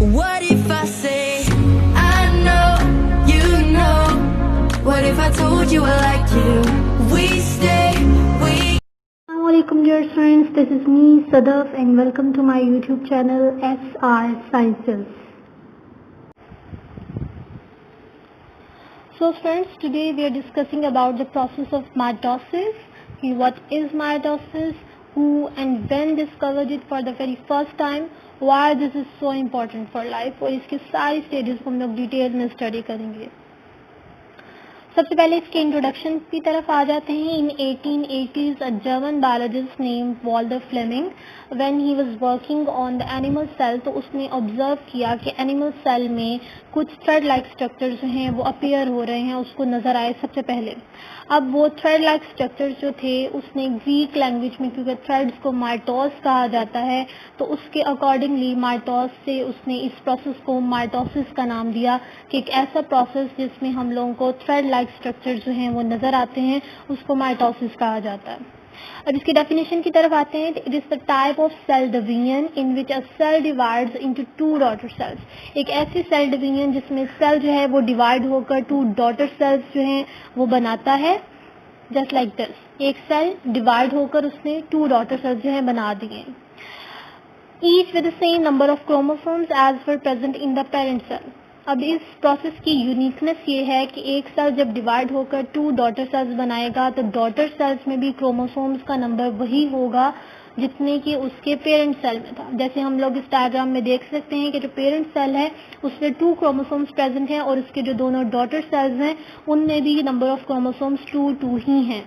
What if I say I know you know? What if I told you I like you? We stay, we. Assalamualaikum dear friends, this is me Sadaf and welcome to my YouTube channel SR Sciences. So friends, today we are discussing about the process of mitosis. What is mitosis? Who and when discovered it for the very first time? Why this is so important for life? और इसके सारी stages को हम लोग detail में study करेंगे. सबसे पहले इसके इंट्रोडक्शन की तरफ आ जाते हैं. इन 1880s a German biologist named Walter Fleming when he was working on the animal cell, तो उसने ऑब्जर्व किया कि एनिमल सेल में कुछ थ्रेड लाइक स्ट्रक्चर्स जो हैं वो अपीयर हो रहे हैं, उसको नज़र आए सबसे पहले. अब वो थ्रेड लाइक स्ट्रक्चर्स जो थे उसने ग्रीक लैंग्वेज में, क्योंकि थ्रेड्स को माइटोस कहा जाता है, तो उसके अकॉर्डिंगली माइटोस से उसने इस प्रोसेस को माइटोसिस का नाम दिया कि एक ऐसा प्रोसेस जिसमें हम लोगों को थ्रेड लाइक स्ट्रक्चर्स जो हैं वो नज़र आते हैं, उसको माइटोसिस कहा जाता है. अब इसकी डेफिनेशन की तरफ आते हैं. It is the type of cell division in which a cell divides into two daughter cells. एक ऐसी सेल डिवीजन जिसमें सेल जो है वो डिवाइड होकर टू डॉटर सेल्स जो हैं वो बनाता है. जस्ट लाइक दिस, एक सेल डिवाइड होकर उसने टू डॉटर सेल्स जो है बना दिए, each with the same number of chromosomes as were present in the parent cell. अब इस प्रोसेस की यूनिकनेस ये है कि एक सेल जब डिवाइड होकर टू डॉटर सेल्स बनाएगा तो डॉटर सेल्स में भी क्रोमोसोम्स का नंबर वही होगा जितने कि उसके पेरेंट सेल में था. जैसे हम लोग इस डायग्राम में देख सकते हैं कि जो पेरेंट सेल है उसमें टू क्रोमोसोम्स प्रेजेंट हैं और उसके जो दोनों डॉटर सेल्स हैं उनमें भी नंबर ऑफ क्रोमोसोम्स टू ही हैं.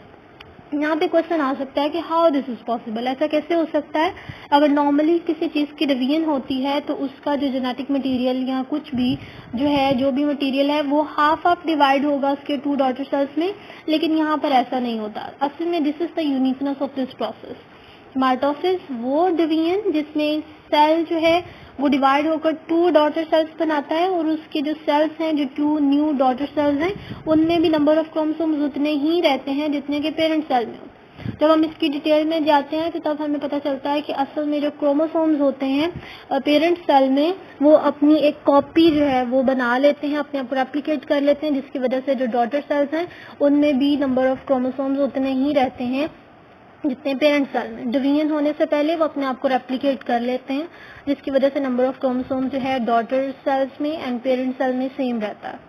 यहाँ पे क्वेश्चन आ सकता है कि हाउ दिस इज पॉसिबल, ऐसा कैसे हो सकता है. अगर नॉर्मली किसी चीज़ की डिवीजन होती है तो उसका जो जेनेटिक मटेरियल या कुछ भी जो भी मटेरियल है वो हाफ डिवाइड होगा उसके टू डॉटर सेल्स में, लेकिन यहाँ पर ऐसा नहीं होता. असल में this is the uniqueness of this process. Mitosis वो डिवीजन जिसमें सेल जो है वो डिवाइड होकर टू डॉटर सेल्स बनाता है और उसके जो सेल्स हैं, जो टू न्यू डॉटर सेल्स हैं, उनमें भी नंबर ऑफ क्रोमोसोम्स उतने ही रहते हैं जितने के पेरेंट सेल में. जब हम इसकी डिटेल में जाते हैं तो तब हमें पता चलता है कि असल में जो क्रोमोसोम्स होते हैं पेरेंट सेल में वो अपनी एक कॉपी जो है वो बना लेते हैं, अपने आप को रेप्लिकेट कर लेते हैं, जिसकी वजह से जो डॉटर सेल्स हैं उनमें भी नंबर ऑफ क्रोमोसोम्स उतने ही रहते हैं जितने पेरेंट सेल में. डिवीजन होने से पहले वो अपने आप को रेप्लिकेट कर लेते हैं, जिसकी वजह से नंबर ऑफ क्रोमोसोम जो है डॉटर सेल्स में एंड पेरेंट सेल में सेम रहता है.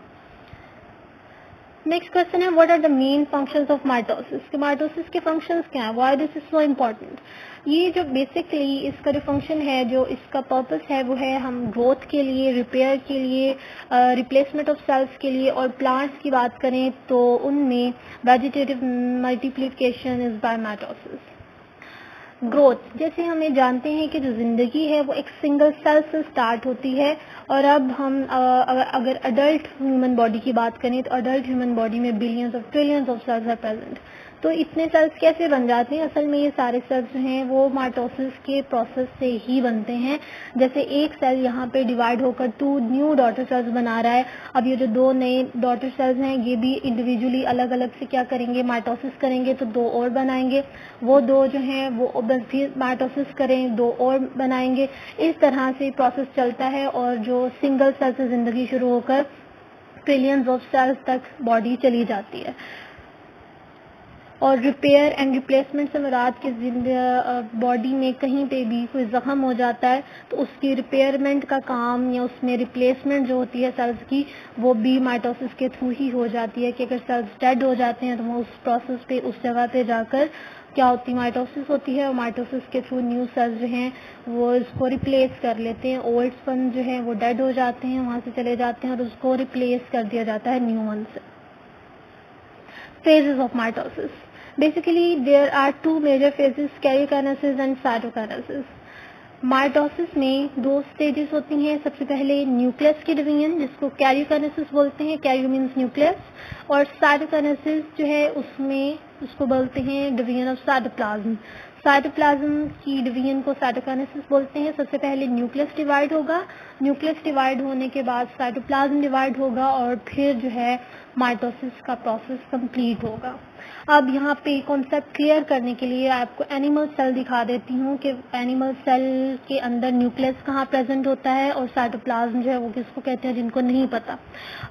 नेक्स्ट क्वेश्चन है, what are the main functions of mitosis. कि माइटोसिस के फंक्शंस क्या है, why this is so important. ये जो बेसिकली इसका जो फंक्शन है, जो इसका पर्पस है वो है हम ग्रोथ के लिए, रिपेयर के लिए, रिप्लेसमेंट ऑफ सेल्स के लिए. और प्लांट्स की बात करें तो उनमें vegetative multiplication is by mitosis. Growth, जैसे हमें जानते हैं कि जो ज़िंदगी है वो एक सिंगल सेल से स्टार्ट होती है. और अब हम अगर अडल्ट ह्यूमन बॉडी की बात करें तो अडल्ट ह्यूमन बॉडी में billions of trillions of cells are present. तो इतने सेल्स कैसे बन जाते हैं, असल में ये सारे सेल्स जो हैं वो माइटोसिस के प्रोसेस से ही बनते हैं. जैसे एक सेल यहाँ पे डिवाइड होकर टू न्यू डॉटर सेल्स बना रहा है. अब ये जो दो नए डॉटर सेल्स हैं ये भी इंडिविजुअली अलग अलग से क्या करेंगे, माइटोसिस करेंगे, तो दो और बनाएंगे. वो दो जो हैं वो फिर माइटोसिस करें, दो और बनाएंगे. इस तरह से प्रोसेस चलता है और जो सिंगल सेल से जिंदगी शुरू होकर ट्रिलियंस ऑफ सेल्स तक बॉडी चली जाती है. और रिपेयर एंड रिप्लेसमेंट से मुराद की बॉडी में कहीं पे भी कोई जख्म हो जाता है तो उसकी रिपेयरमेंट का काम या उसमें रिप्लेसमेंट जो होती है सेल्स की वो भी माइटोसिस के थ्रू ही हो जाती है. कि अगर सेल्स डेड हो जाते हैं तो वो उस प्रोसेस पे, उस जगह पे जाकर क्या होती है, माइटोसिस होती है. और माइटोसिस के थ्रू न्यू सेल्स जो हैं वो इसको रिप्लेस कर लेते हैं. ओल्ड वन जो है वो डेड हो जाते हैं, वहाँ से चले जाते हैं और उसको रिप्लेस कर दिया जाता है न्यू वन से. Phases of mitosis. Basically, there are two major phases, karyokinesis and cytokinesis. Mitosis में दो स्टेजेस होती हैं. सबसे पहले न्यूक्लियस की डिवीजन जिसको कैरियोकाइनेसिस बोलते हैं, कैरियो मीन्स न्यूक्लियस. और साइटोकाइनेसिस जो है उसमें उसको बोलते हैं डिवीजन ऑफ साइटोप्लाज्म. साइटोप्लाज्म की डिवीजन को साइटोकाइनेसिस बोलते हैं. सबसे पहले न्यूक्लियस डिवाइड होगा, न्यूक्लियस डिवाइड होने के बाद साइटोप्लाज्म डिवाइड होगा और फिर जो है माइटोसिस का प्रोसेस कंप्लीट होगा। अब यहाँ पे कॉन्सेप्ट क्लियर करने के लिए आपको एनिमल सेल दिखा देती हूँ कि एनिमल सेल के अंदर न्यूक्लियस कहाँ प्रेजेंट होता है और साइटोप्लाज्म जो है वो किसको कहते हैं, जिनको नहीं पता।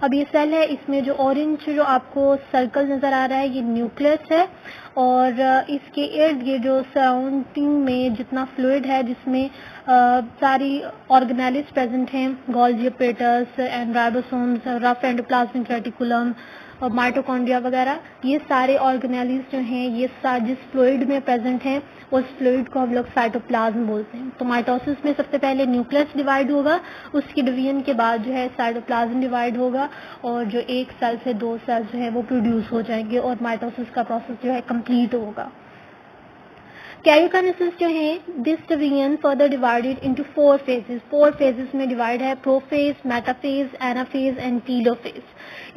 अब ये सेल है, इसमें जो ऑरेंज जो आपको सर्कल नज़र आ रहा है ये न्यूक्लियस है, और इसके इर्द गिर्द जो सराउंडिंग में जितना फ्लूइड है जिसमें सारी ऑर्गेनेलिस प्रेजेंट हैं, Golgi apparatus and ribosomes, rough endoplasmic reticulum और माइटोकॉन्ड्रिया वगैरह, ये सारे ऑर्गेनेलिस जो हैं ये जिस फ्लूइड में प्रेजेंट हैं उस फ्लूइड को हम लोग साइटोप्लाज्म बोलते हैं। तो माइटोसिस में सबसे पहले न्यूक्लियस डिवाइड होगा, उसकी डिवीजन के बाद जो है साइटोप्लाज्म डिवाइड होगा और जो एक सेल से दो सेल जो है वो प्रोड्यूस हो जाएंगे और माइटोसिस का प्रोसेस जो है कंप्लीट होगा। कैरियोकाइनेसिस जो है this division further divided into 4 phases. 4 phases में डिवाइड है, prophase, metaphase, anaphase and telophase.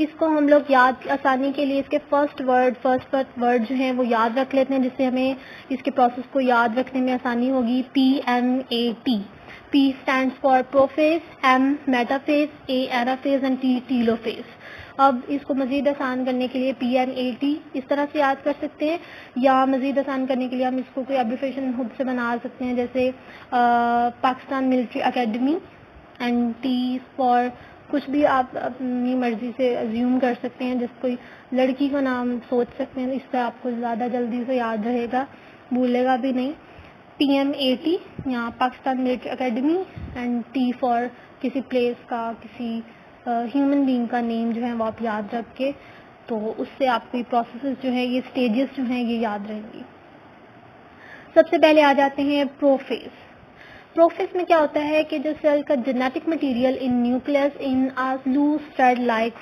इसको हम लोग याद आसानी के लिए इसके फर्स्ट वर्ड जो है वो याद रख लेते हैं, जिससे हमें इसके प्रोसेस को याद रखने में आसानी होगी। PMAT। P stands for prophase, M metaphase, A anaphase and T telophase. अब इसको मजीद आसान करने के लिए PMAT इस तरह से याद कर सकते हैं, या मजीद आसान करने के लिए हम इसको कोई एब्रिविएशन खुद से बना सकते हैं, जैसे Pakistan military academy, and T for कुछ भी आप अपनी मर्जी से अज्यूम कर सकते हैं, जैसे कोई लड़की का नाम सोच सकते हैं, इससे आपको ज़्यादा जल्दी से याद रहेगा, भूलेगा भी नहीं। PMAT यहाँ Pakistan military academy, and T for किसी प्लेस का, किसी ह्यूमन बीइंग का नेम जो है वो आप याद रख के, तो उससे आपको ये प्रोसेसेस जो है, ये स्टेजेस जो हैं ये याद रहेंगी। सबसे पहले आ जाते हैं प्रोफेज। प्रोफेज में क्या होता है कि जो सेल का genetic material in nucleus in a loose thread like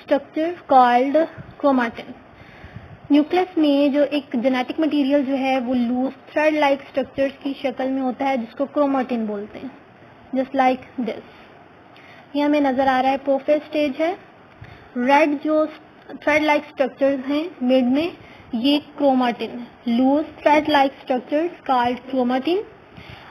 structure called chromatin. Nucleus में जो एक जेनेटिक मटेरियल जो है वो लूज थ्रेड लाइक स्ट्रक्चर्स की शक्ल में होता है, जिसको क्रोमाटिन बोलते हैं, जस्ट लाइक दिस। ये हमें नजर आ रहा है प्रोफेज स्टेज है। रेड जो थ्रेड लाइक स्ट्रक्चर्स हैं मिड में, ये क्रोमाटिन है, loose thread like structures called chromatin.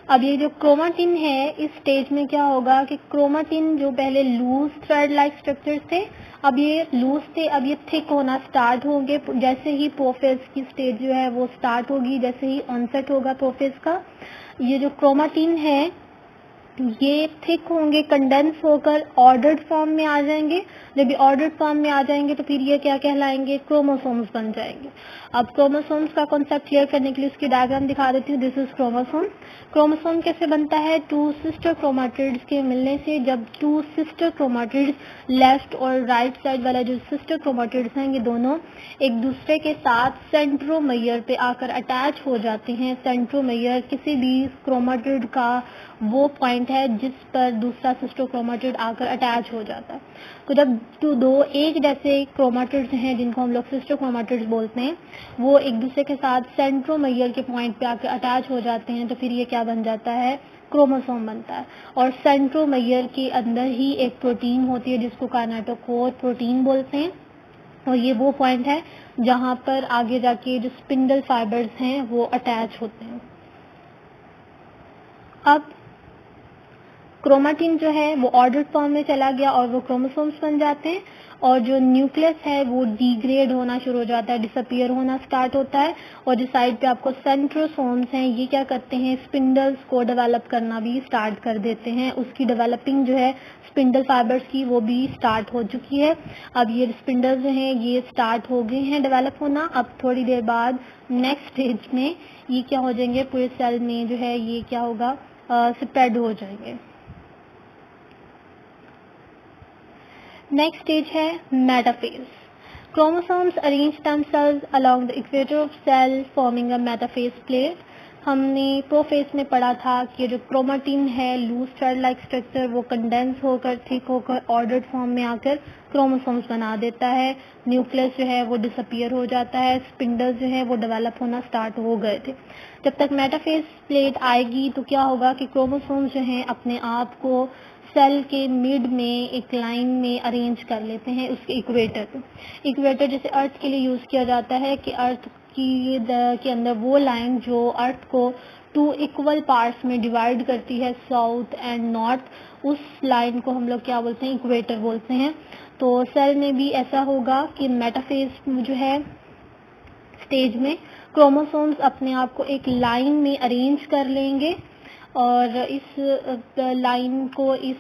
अब ये जो क्रोमाटिन है इस स्टेज में क्या होगा कि क्रोमाटिन जो पहले लूज थ्रेड लाइक स्ट्रक्चर्स थे, अब ये लूज थे, अब ये थिक होना स्टार्ट होंगे। जैसे ही प्रोफेज की स्टेज जो है वो स्टार्ट होगी, जैसे ही ऑनसेट होगा प्रोफेज का, ये जो क्रोमाटिन है ये थिक होंगे, कंडेंस होकर ऑर्डर्ड फॉर्म में आ जाएंगे। जब ये ऑर्डर्ड फॉर्म में आ जाएंगे तो फिर ये क्या कहलाएंगे, क्रोमोसोम्स बन जाएंगे। अब क्रोमोसोम्स का कॉन्सेप्ट क्लियर करने के लिए उसकी डायग्राम दिखा देती हूँ। This is chromosome. क्रोमोसोम कैसे बनता है, 2 सिस्टर क्रोमाटिड्स के मिलने से। जब 2 सिस्टर क्रोमाटिड्स लेफ्ट और राइट साइड वाला जो सिस्टर क्रोमाटिड्स हैं ये दोनों एक दूसरे के साथ सेंट्रोमेयर पे आकर अटैच हो जाते हैं। सेंट्रोमेयर किसी भी क्रोमाटिड का वो पॉइंट है जिस पर दूसरा सिस्टर क्रोमाटिड आकर अटैच हो जाता है। तो जब दो एक जैसे क्रोमाटिड्स हैं जिनको हम लोग सिस्टर क्रोमाटिड्स बोलते हैं, वो एक दूसरे के साथ सेंट्रोमेयर के पॉइंट पे आकर अटैच हो जाते हैं, तो फिर ये क्या बन जाता है, क्रोमोसोम बनता है। और सेंट्रोमेयर के अंदर ही एक प्रोटीन होती है जिसको काइनेटोकोर प्रोटीन बोलते हैं, और ये वो पॉइंट है जहाँ पर आगे जाके जो स्पिंडल फाइबर्स हैं वो अटैच होते हैं। अब क्रोमाटिन जो है वो ऑर्डर्ड फॉर्म में चला गया और वो क्रोमोसोम्स बन जाते हैं, और जो न्यूक्लियस है वो डिग्रेड होना शुरू हो जाता है, डिसअपियर होना स्टार्ट होता है। और जो साइड पे आपको सेंट्रोसोम्स हैं ये क्या करते हैं, स्पिंडल्स को डेवलप करना भी स्टार्ट कर देते हैं। उसकी डेवलपिंग जो है स्पिंडल फाइबर्स की वो भी स्टार्ट हो चुकी है। अब ये स्पिंडल्स जो हैं ये स्टार्ट हो गए हैं डेवलप होना। अब थोड़ी देर बाद नेक्स्ट स्टेज में ये क्या हो जाएंगे, पूरे सेल में जो है ये क्या होगा, स्प्रेड हो जाएंगे। नेक्स्ट स्टेज है metaphase. Chromosomes arrange themselves along the equator of cell forming a metaphase plate। हमने प्रोफेज में पढ़ा था कि जो क्रोमाटिन है लूज थ्रेड लाइक स्ट्रक्चर वो कंडेंस होकर थिक होकर ऑर्डर्ड फॉर्म में आकर क्रोमोसोम्स बना देता है। न्यूक्लियस जो है वो डिसअपियर हो जाता है, स्पिंडल्स जो है वो डेवलप होना स्टार्ट हो गए थे। जब तक मेटाफेज प्लेट आएगी तो क्या होगा कि क्रोमोसोम्स जो हैं अपने आप को सेल के मिड में एक लाइन में अरेंज कर लेते हैं उसके इक्वेटर पे। इक्वेटर जैसे अर्थ के लिए यूज किया जाता है कि अर्थ के अंदर वो लाइन जो अर्थ को 2 इक्वल पार्ट्स में डिवाइड करती है, साउथ एंड नॉर्थ, उस लाइन को हम लोग क्या बोलते हैं, इक्वेटर बोलते हैं। तो सेल में भी ऐसा होगा कि मेटाफेज जो है स्टेज में क्रोमोसोम्स अपने आप को एक लाइन में अरेंज कर लेंगे और इस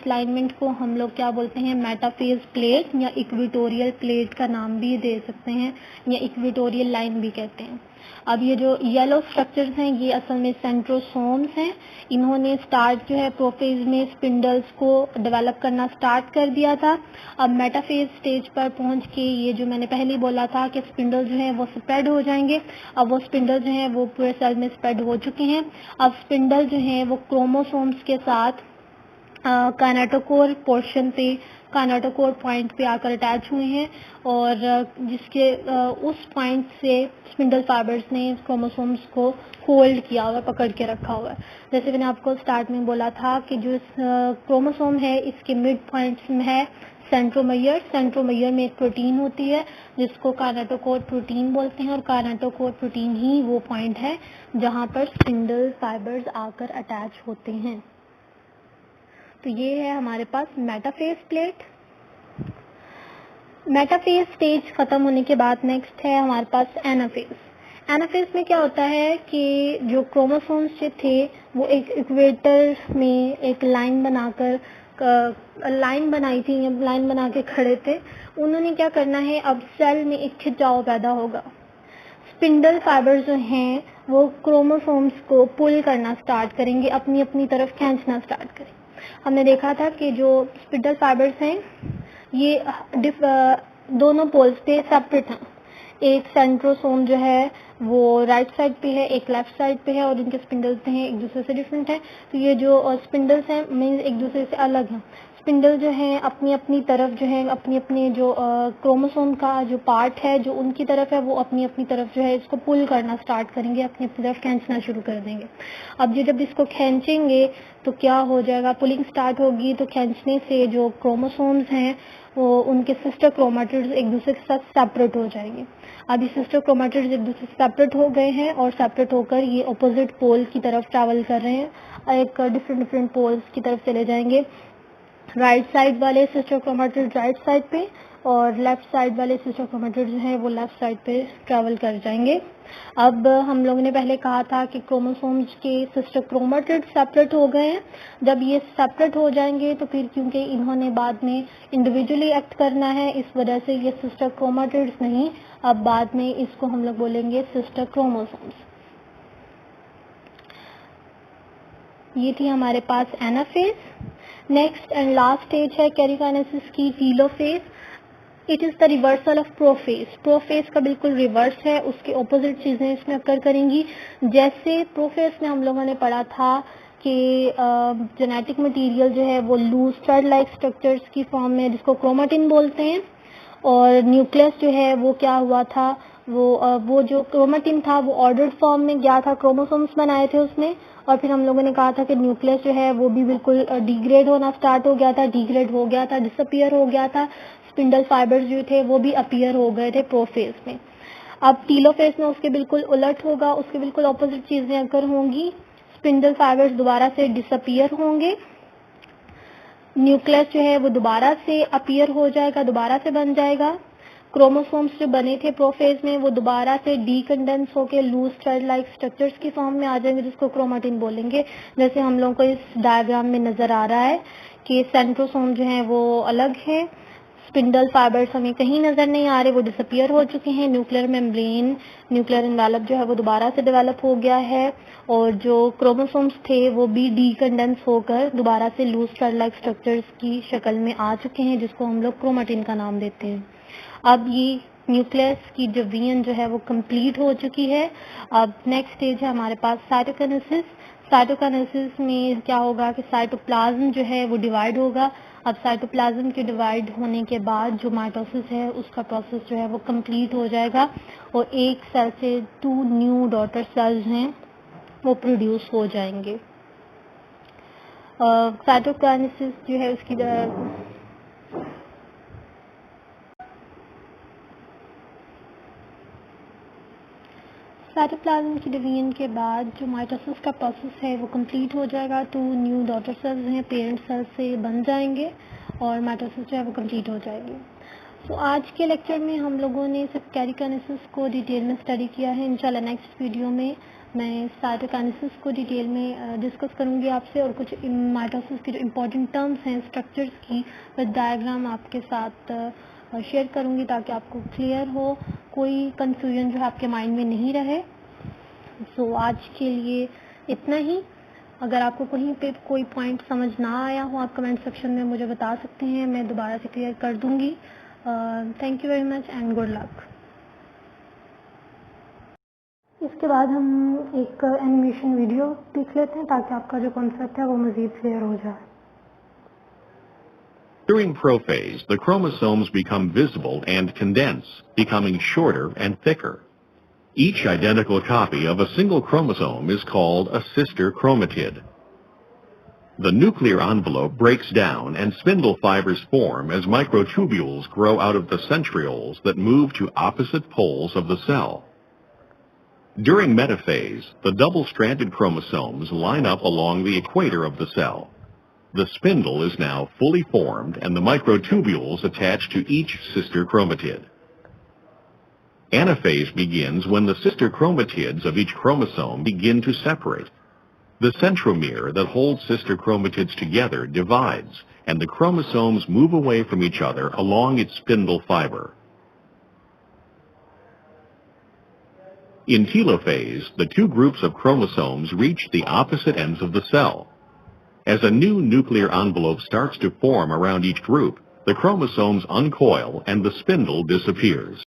लाइनमेंट को हम लोग क्या बोलते हैं, मेटाफेज प्लेट या इक्वेटोरियल प्लेट का नाम भी दे सकते हैं या इक्वेटोरियल लाइन भी कहते हैं। अब ये जो येलो स्ट्रक्चर्स हैं ये असल में सेंट्रोसोम्स हैं। इन्होंने स्टार्ट जो है प्रोफेज में स्पिंडल्स को डेवलप करना स्टार्ट कर दिया था। अब मेटाफेज स्टेज पर पहुंच के ये जो मैंने पहले बोला था कि स्पिंडल जो है वो स्प्रेड हो जाएंगे, अब वो स्पिंडल जो है वो पूरे सेल में स्प्रेड हो चुके हैं। अब स्पिंडल जो है वो क्रोमोसोम्स के साथ काइनेटोकोर पोर्शन पे, काइनेटोकोर पॉइंट पे आकर अटैच हुए हैं और जिसके उस पॉइंट से स्पिंडल फाइबर्स ने क्रोमोसोम्स को होल्ड किया हुआ है, पकड़ के रखा हुआ है। जैसे मैंने आपको स्टार्ट में बोला था कि जो क्रोमोसोम है इसके मिड पॉइंट में है सेंट्रोमेयर। सेंट्रोमेयर में एक प्रोटीन होती है जिसको काइनेटोकोर प्रोटीन बोलते हैं और काइनेटोकोर प्रोटीन ही वो पॉइंट है जहाँ पर स्पिंडल फाइबर्स आकर अटैच होते हैं। तो ये है हमारे पास मेटाफेज प्लेट। मेटाफेज स्टेज खत्म होने के बाद नेक्स्ट है हमारे पास एनाफेज। एनाफेज में क्या होता है कि जो क्रोमोसोम्स थे वो एक इक्वेटर में एक लाइन बनाकर लाइन बनाई थी, लाइन बना के खड़े थे। उन्होंने क्या करना है, अब सेल में एक खिंचाव पैदा होगा। स्पिंडल फाइबर्स जो हैं वो क्रोमोसोम्स को पुल करना स्टार्ट करेंगे, अपनी अपनी तरफ खींचना स्टार्ट करेंगे। हमने देखा था कि जो स्पिंडल फाइबर्स हैं ये दोनों पोल्स पे सेपरेट हैं। एक सेंट्रोसोम जो है वो राइट साइड पे है, एक लेफ्ट साइड पे है और इनके स्पिंडल्स हैं एक दूसरे से डिफरेंट है। तो ये जो स्पिंडल्स हैं मींस एक दूसरे से अलग हैं। स्पिंडल जो है अपनी अपनी तरफ जो है अपनी अपनी जो क्रोमोसोम का जो पार्ट है जो उनकी तरफ है वो अपनी अपनी तरफ जो है इसको पुल करना स्टार्ट करेंगे, अपनी अपनी तरफ खींचना शुरू कर देंगे। अब ये जब इसको खींचेंगे तो क्या हो जाएगा, पुलिंग स्टार्ट होगी। तो खींचने से जो क्रोमोसोम्स हैं वो उनके सिस्टर क्रोमैटिड्स एक दूसरे के साथ सेपरेट हो जाएंगे। अब ये सिस्टर क्रोमैटिड्स एक दूसरे से सेपरेट हो गए हैं और सेपरेट होकर ये अपोजिट पोल की तरफ ट्रैवल कर रहे हैं, एक डिफरेंट पोल्स की तरफ चले जाएंगे। राइट साइड वाले सिस्टर क्रोमैटिड राइट साइड पे और लेफ्ट साइड वाले सिस्टर क्रोमैटिड जो है वो लेफ्ट साइड पे ट्रैवल कर जाएंगे। अब हम लोगों ने पहले कहा था कि क्रोमोसोम्स के सिस्टर क्रोमैटिड सेपरेट हो गए हैं। जब ये सेपरेट हो जाएंगे तो फिर क्योंकि इन्होंने बाद में इंडिविजुअली एक्ट करना है इस वजह से ये सिस्टर क्रोमैटिड्स नहीं, अब बाद में इसको हम लोग बोलेंगे सिस्टर क्रोमोसोम्स। ये थी हमारे पास anaphase. Next and last stage है कैरिकाइनेसिस की, telophase. It is the reversal of prophase. Prophase का बिल्कुल रिवर्स है, उसके ऑपोजिट चीजें इसमें अकर करेंगी। जैसे प्रोफेज में हम लोगों ने पढ़ा था कि जेनेटिक मटेरियल जो है वो लूज थ्रेड लाइक स्ट्रक्चर्स की फॉर्म में जिसको क्रोमेटिन बोलते हैं, और न्यूक्लियस जो है वो क्या हुआ था, वो जो क्रोमेटिन था वो ऑर्डर्ड फॉर्म में गया था, क्रोमोसोम्स बनाए थे उसने। और फिर हम लोगों ने कहा था कि न्यूक्लियस जो है वो भी बिल्कुल डिग्रेड होना स्टार्ट हो गया था, डिग्रेड हो गया था, डिसअपियर हो गया था। स्पिंडल फाइबर्स जो थे वो भी अपीयर हो गए थे प्रोफेज में। अब टीलोफेज में उसके बिल्कुल उलट होगा, उसके बिल्कुल ऑपोजिट चीजें अगर होंगी। स्पिंडल फाइबर्स दोबारा से डिसअपियर होंगे, न्यूक्लियस जो है वो दोबारा से अपीयर हो जाएगा, दोबारा से बन जाएगा। क्रोमोसोम्स जो बने थे प्रोफेज में वो दोबारा से डीकंडेंस होकर लूज थ्रेड लाइक स्ट्रक्चर्स की फॉर्म में आ जाएंगे जिसको क्रोमेटिन बोलेंगे। जैसे हम लोगों को इस डायग्राम में नजर आ रहा है कि सेंट्रोसोम जो है वो अलग है, स्पिंडल फाइबर्स हमें कहीं नजर नहीं आ रहे, वो डिसअपियर हो चुके हैं। न्यूक्लियर मेम्ब्रेन, न्यूक्लियर एनवेलप जो है वो दोबारा से डेवलप हो गया है और जो क्रोमोसोम्स थे वो भी डीकंडेंस होकर दोबारा से लूज थ्रेड लाइक स्ट्रक्चर्स की शक्ल में आ चुके हैं जिसको हम लोग क्रोमेटिन का नाम देते हैं। अब ये न्यूक्लियस की डिवीजन जो है वो कंप्लीट हो चुकी है। अब नेक्स्ट स्टेज है हमारे पास साइटोकाइनेसिस। साइटोकाइनेसिस में क्या होगा कि साइटोप्लाज्म जो है वो डिवाइड होगा। अब साइटोप्लाज्म के डिवाइड होने के बाद जो माइटोसिस है उसका प्रोसेस जो है वो कंप्लीट हो जाएगा और एक सेल से 2 न्यू डॉटर सेल्स हैं वो प्रोड्यूस हो जाएंगे। साइटोकाइनेसिस जो है उसकी साइटोप्लाज्म की डिवीजन के बाद जो माइटोसिस का प्रोसेस है वो कंप्लीट हो जाएगा। 2 न्यू डॉटर सेल्स हैं पेरेंट सेल्स से बन जाएंगे और माइटोसिस जो है वो कंप्लीट हो जाएगी। तो आज के लेक्चर में हम लोगों ने सिर्फ कैरिकाइनेसिस को डिटेल में स्टडी किया है. इंशाल्लाह नेक्स्ट वीडियो में मैं साइटोकाइनेसिस को डिटेल में डिस्कस करूंगी आपसे, और कुछ माइटोसिस के जो इम्पोर्टेंट टर्म्स हैं स्ट्रक्चर्स की विद डायग्राम आपके साथ शेयर करूंगी ताकि आपको क्लियर हो, कोई कंफ्यूजन जो है आपके माइंड में नहीं रहे. सो आज के लिए इतना ही. अगर आपको कहीं पे कोई पॉइंट समझ ना आया हो आप कमेंट सेक्शन में मुझे बता सकते हैं, मैं दोबारा से क्लियर कर दूंगी. Thank you very much and good luck. इसके बाद हम एक एनिमेशन वीडियो देख लेते हैं ताकि आपका जो कॉन्सेप्ट है वो मज़ीद क्लियर हो जाए. During prophase, the chromosomes become visible and condense, becoming shorter and thicker. Each identical copy of a single chromosome is called a sister chromatid. The nuclear envelope breaks down and spindle fibers form as microtubules grow out of the centrioles that move to opposite poles of the cell. During metaphase, the double-stranded chromosomes line up along the equator of the cell. The spindle is now fully formed and the microtubules attach to each sister chromatid. Anaphase begins when the sister chromatids of each chromosome begin to separate. The centromere that holds sister chromatids together divides, and the chromosomes move away from each other along its spindle fiber. In telophase, the two groups of chromosomes reach the opposite ends of the cell. As a new nuclear envelope starts to form around each group, the chromosomes uncoil and the spindle disappears.